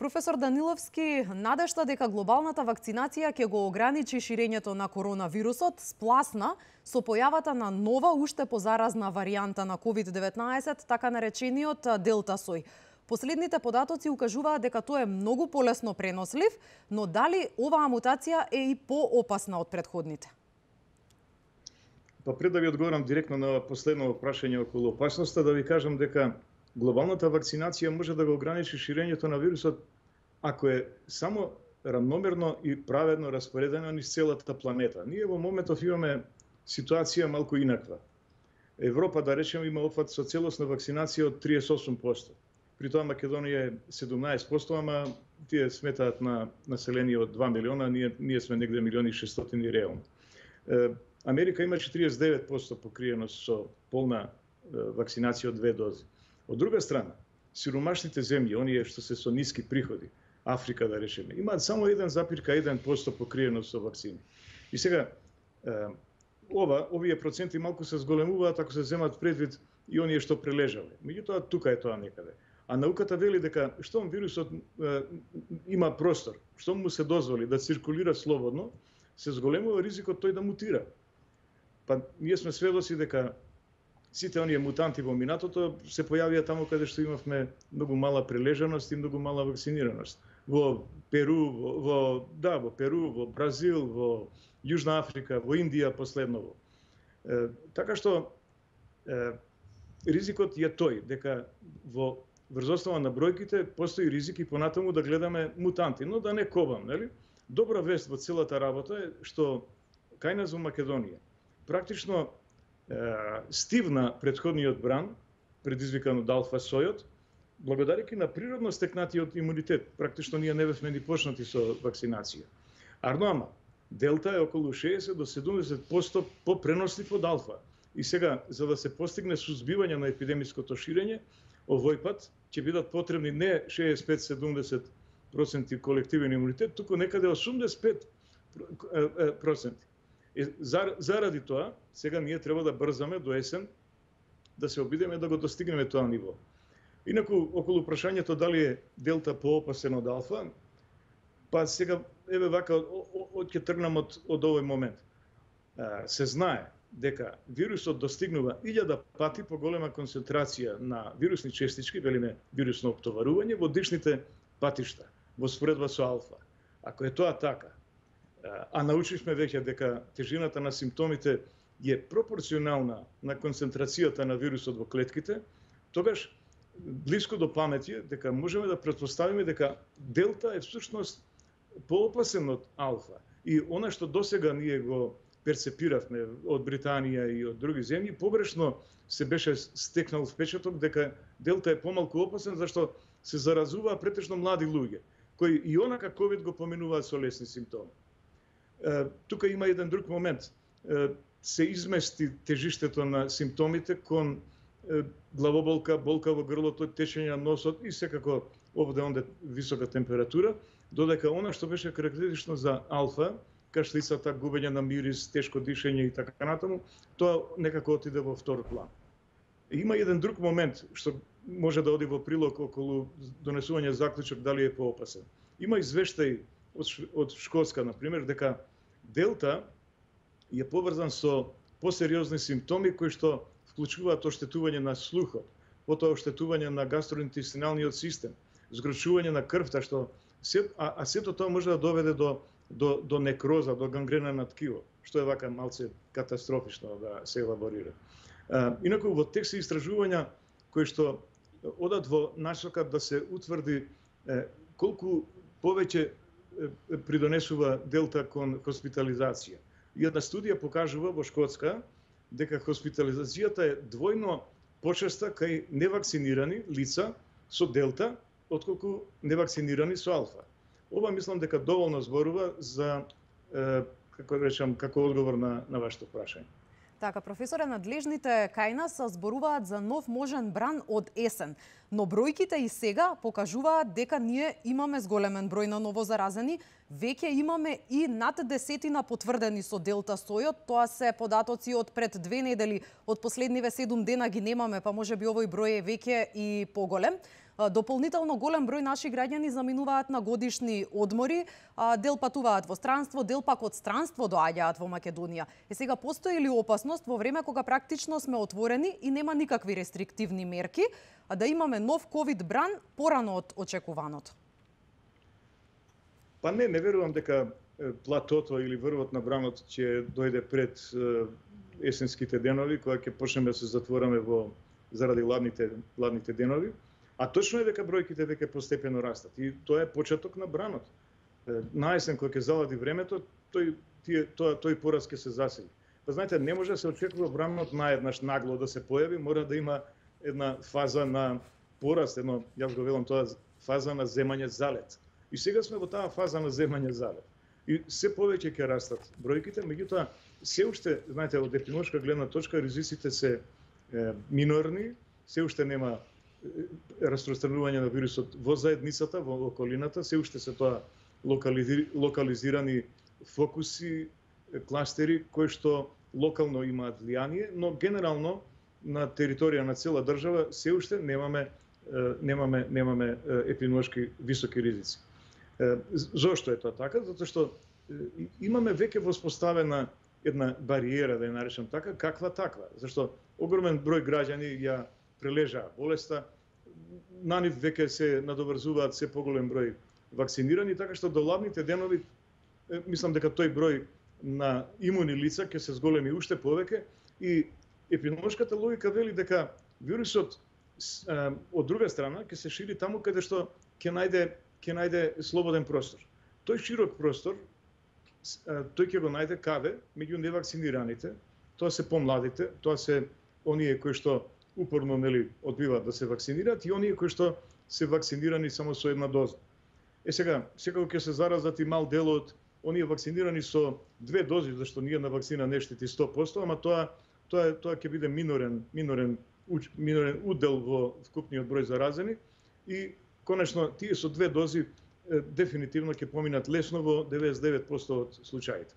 Професор Даниловски, надежта дека глобалната вакцинација ќе го ограничи ширењето на коронавирусот спласна со појавата на нова, уште позаразна варијанта на COVID-19, така наречениот Делта сој. Последните податоци укажуваат дека тој е многу полесно пренослив, но дали оваа мутација е и поопасна од претходните? Па пред да ви одговорам директно на последно прашање околу опасноста, да ви кажам дека глобалната вакцинација може да го ограничи ширењето на вирусот ако е само рамномерно и праведно распоредено низ целата планета. Ние во моментов имаме ситуација малку инаква. Европа, да речеме, има опфат со целосна вакцинација од 38%. При тоа Македонија е 17%, ама тие сметаат на население од 2 милиона, ние сме негде 1.600.000 реално. Америка има 49% покриеност со полна вакцинација од 2 дози. Од друга страна, сиромашните земји, оние што се со ниски приходи, Африка да речеме, имаат само 1,1% покриеност со вакцини. И сега, овие проценти малку се зголемуваат ако се земат предвид и оние што прележале. Меѓутоа, тука е тоа некаде. А науката вели дека штом вирусот има простор, штом му се дозволи да циркулира слободно, се зголемува ризикот тој да мутира. Па ние сме сведоци дека сите оние мутанти во минатото се појавија таму каде што имавме многу мала прележаност и многу мала вакцинираност. Во Перу, во Перу, во Бразил, во Јужна Африка, во Индија последново. Така што ризикот е тој дека во врз основа на бројките постои ризик и понатаму да гледаме мутанти, но да не ковам, нели? Добра вест во целата работа е што кај нас во Македонија практично стивна претходниот бран, предизвикан од алфа сојот, благодарејќи на природно стекнатиот имунитет. Практично ние не бевме ни почнати со вакцинација. Ама, Делта е околу 60 до 70% попренослив од алфа. И сега, за да се постигне сузбивање на епидемиското ширење, овој пат ќе бидат потребни не 65-70% колективен имунитет, туку некаде 85%. Заради тоа, сега ние треба да брзаме до есен, да се обидеме да го достигнеме тоа ниво. Инаку, околу прашањето дали е Делта поопасен од алфа, па сега, еве вака, ќе тргнам од овој момент. Се знае дека вирусот достигнува 1000 пати поголема концентрација на вирусни честички, велиме вирусно оптоварување, во дишните патишта, во споредба со алфа. Ако е тоа така, а научивме веќе дека тежината на симптомите е пропорционална на концентрацијата на вирусот во клетките, тогаш блиско до памет е дека можеме да претпоставиме дека Делта е всушност поопасен од алфа. И она што досега ние го перцепиравме од Британија и од други земји, погрешно се беше стекнал впечаток дека Делта е помалку опасен, зашто се заразуваа претежно млади луѓе, кои и онака ковид го поминуваат со лесни симптоми. Тука има еден друг момент. Се измести тежиштето на симптомите кон главоболка, болка во грлото, течење на носот и секако овде онде висока температура, додека она што беше карактеристично за алфа, кашлицата, губење на мирис, тешко дишење и така натаму, тоа некако отиде во втор план. Има еден друг момент што може да оди во прилог околу донесување заклучок дали е поопасен. Има извештај од Шкотска, например, дека Делта е поврзан со посериозни симптоми кои што вклучуваат оштетување на слухот, потоа оштетување на гастроинтестиналниот систем, згрчување на крвта, сето тоа може да доведе до некроза, до гангрена на ткиво, што е вака малце катастрофично да се елаборира. Инаку во текст истражувања кои што одат во насока да се утврди колку повеќе придонесува Делта кон хоспитализација. И една студија покажува во Шкотска дека хоспитализацијата е двојно почеста кај невакцинирани лица со Делта, отколку невакцинирани со алфа. Ова мислам дека доволно зборува за, како речам, како одговор на вашето прашање. Така, професоре, надлежните кај нас зборуваат за нов можен бран од есен, но бројките и сега покажуваат дека ние имаме зголемен број на новозаразени, веќе имаме и над 10 потврдени со Делта сојот, тоа се податоци од пред 2 недели, од последниве 7 дена ги немаме, па може би овој број е веќе и поголем. Дополнително голем број наши граѓани заминуваат на годишни одмори, дел патуваат во странство, дел пак од странство доаѓаат во Македонија. Сега постои ли опасност во време кога практично сме отворени и нема никакви рестриктивни мерки, да имаме нов ковид бран порано од очекуваното? Па не верувам дека платото или врвот на бранот ќе дојде пред есенските денови, кога ќе почнеме да се затвораме заради ладните денови. А точно е дека бројките веќе постепено растат. И тоа е почеток на бранот. На есен, кога ќе залади времето, тој пораз ќе се засили. Па знаете, не може да се очекува бранот наеднаш нагло да се појави, мора да има една фаза на пораст, јас го велам тоа, фаза на земање залет. И сега сме во таа фаза на земање залет. И се повеќе ќе растат бројките, меѓутоа се уште, знаете, од епидемиолошка гледна точка ризиците се минорни, се уште нема распространување на вирусот во заедницата, во околината, се уште се тоа локализирани фокуси, кластери кои што локално имаат влијание, но генерално на територија на цела држава се уште немаме епидемиолошки високи ризици. Зошто е тоа така? Затоа што имаме веќе воспоставена една бариера, да ја наречам така, каква таква. Зашто огромен број граѓани ја прележаа болеста, на нив веќе се надоврзуваат се поголем број вакцинирани, така што до ладните денови мислам дека тој број на имуни лица ќе се зголеми уште повеќе и епидемиолошката логика вели дека вирусот од друга страна ќе се шири таму каде што ќе најде слободен простор. Тој широк простор тој ќе го најде каде? Меѓу невакцинираните. Тоа се помладите, тоа се оние кои што упорно одбиваат да се вакцинираат и оние кои што се вакцинирани само со една доза. Сега, секако ќе се заразат и мал дел од оние вакцинирани со 2 дози, зашто ние на вакцина не штити 100%, ама тоа ќе биде минорен удел во вкупниот број заразени и конечно тие со 2 дози дефинитивно ќе поминат лесно во 99% од случаите.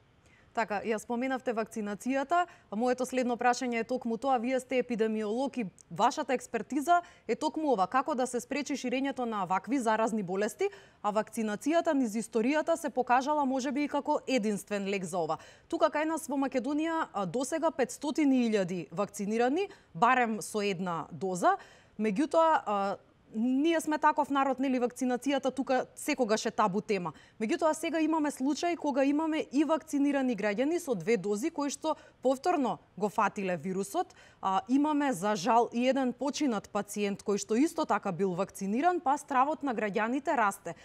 Така, ја споменавте вакцинацијата, моето следно прашање е токму тоа, вие сте епидемиолог и вашата експертиза е токму ова, како да се спречи ширењето на вакви заразни болести, а вакцинацијата низ историјата се покажала можеби и како единствен лек за ова. Тука кај нас во Македонија досега 500.000 вакцинирани, барем со една доза, меѓутоа ние сме таков народ, нели, вакцинацијата тука секогаш е табу тема. Меѓутоа сега имаме случај кога имаме и вакцинирани граѓани со 2 дози кои што повторно го фатиле вирусот. Имаме за жал и еден починат пациент кој што исто така бил вакциниран, па стравот на граѓаните расте.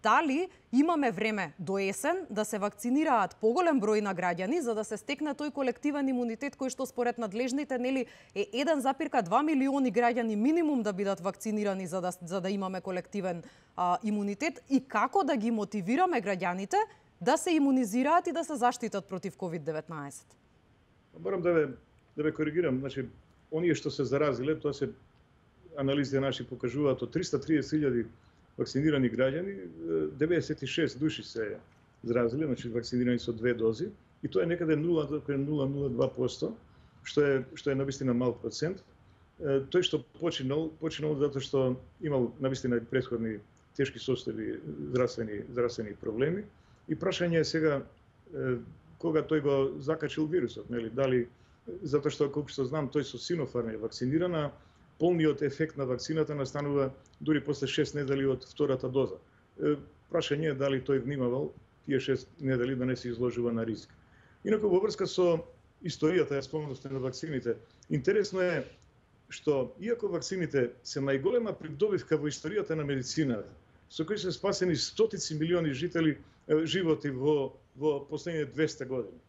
Дали имаме време до есен да се вакцинираат поголем број на граѓани за да се стекне тој колективен имунитет кој што според надлежните нели е 1,2 милиони граѓани минимум да бидат вакцинирани за да имаме колективен имунитет и како да ги мотивираме граѓаните да се имунизираат и да се заштитат против COVID-19? Морам да ве коригирам, значи оние што се заразиле, тоа се анализите наши покажуваат од 330.000 вакцинирани граѓани, 96 души се заразили, значи вакцинирани со 2 дози, и тоа е некаде 0,02%, што е навистина мал процент. Тој што починал затоа што имал навистина претходни тешки состојби, здравствени проблеми. И прашање е сега кога тој го закачил вирусот, нели? Дали затоа што колку што знам тој со Синофарм е вакцинирана, полниот ефект на вакцината настанува дури после 6 недели од втората доза. Прашање е дали тој внимавал тие 6 недели да не се изложува на риск. Инаку во врска со историјата, ја спомнавте на вакцините, интересно е што иако вакцините се најголема придобивка во историјата на медицината, со кои се спасени стотици милиони животи во последните 200 години.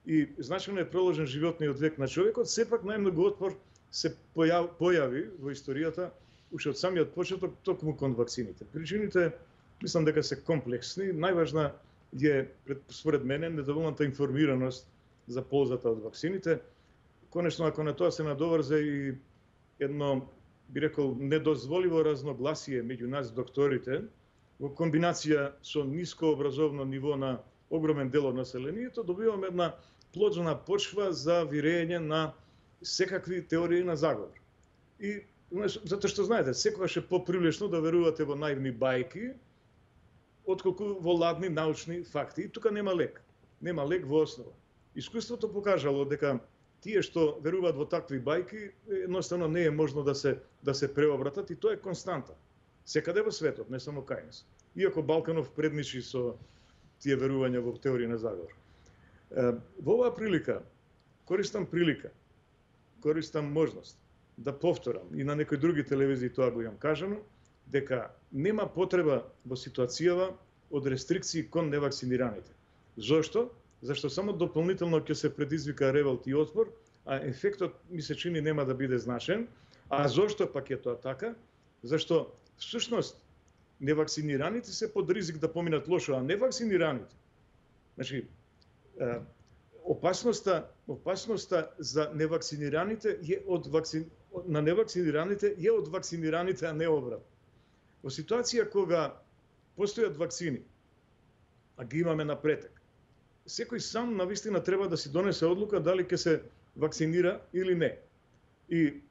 И значено е проложен животниот век на човекот, сепак најмногу отпор се појави во историјата уште од самиот почеток токму кон вакцините. Причините мислам дека се комплексни. Најважна е според мене недоволната информираност за ползата од вакцините. Конечно, ако на тоа се надоврзе и едно, би рекол, недозволиво разногласие меѓу нас докторите, во комбинација со ниско образовно ниво на огромен дел од населението, добиваме една плодна почва за вирење на секакви теории на заговор. И затоа што знаете, секогаш е поприлично да верувате во наивни бајки, отколку во ладни научни факти. И тука нема лек. Нема лек во основа. Искуството покажало дека тие што веруваат во такви бајки, едноставно не е можно да се преобратат и тоа е константа. Секаде во светот, не само кај нас. Иако Балканов предничи со тие верувања во теорија на заговор. Во оваа прилика, користам можност да повторам и на некои други телевизии тоа го имам кажано, дека нема потреба во ситуацијава од рестрикции кон невакцинираните. Зошто? Зашто само дополнително ќе се предизвика револт и отпор, а ефектот ми се чини нема да биде значен. А зошто пак е тоа така? Зашто всушност невакцинираните се под ризик да поминат лошо, а невакцинираните. Значи, опасноста за невакцинираните е од невакцинираните е од вакцинираните, а не обратно. Во ситуација кога постојат вакцини, а ги имаме на претек, секој сам навистина треба да си донесе одлука дали ќе се вакцинира или не. И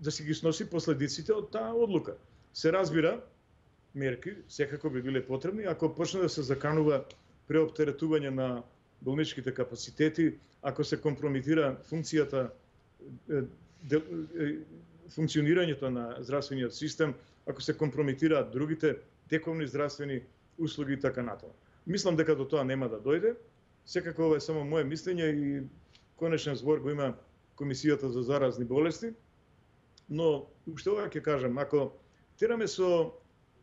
да си ги сноси последиците од таа одлука. Се разбира, мерки секако би биле потребни, ако почне да се заканува преоптеретување на болничките капацитети, ако се компрометира функционирањето на здравствениот систем, ако се компрометираат другите тековни здравствени услуги и така натаму. Мислам дека до тоа нема да дојде. Секако ова е само мое мислење и конечен збор го има Комисијата за заразни болести. Но уште ова ќе кажам, ако тераме со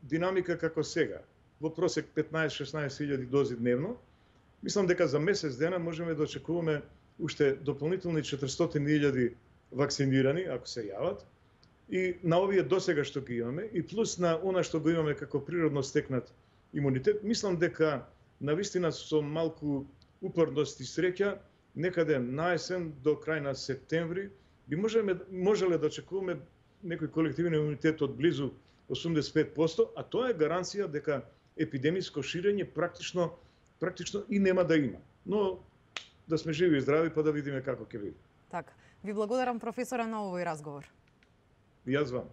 динамика како сега, во просек 15-16 000 дози дневно, мислам дека за месец дена можеме да очекуваме уште дополнителни 400.000 вакцинирани, ако се јават, и на овие досега што ги имаме, и плюс на она што го имаме како природно стекнат имунитет, мислам дека навистина со малку упорност и среќа, некаде на есен до крај на септември, би можеле да очекуваме некој колективен имунитет од близу 85%, а тоа е гаранција дека епидемиско ширење практично и нема да има. Но да сме живи и здрави, па да видиме како ќе биде. Така. Ви благодарам, професоре, на овој разговор. И јас вам.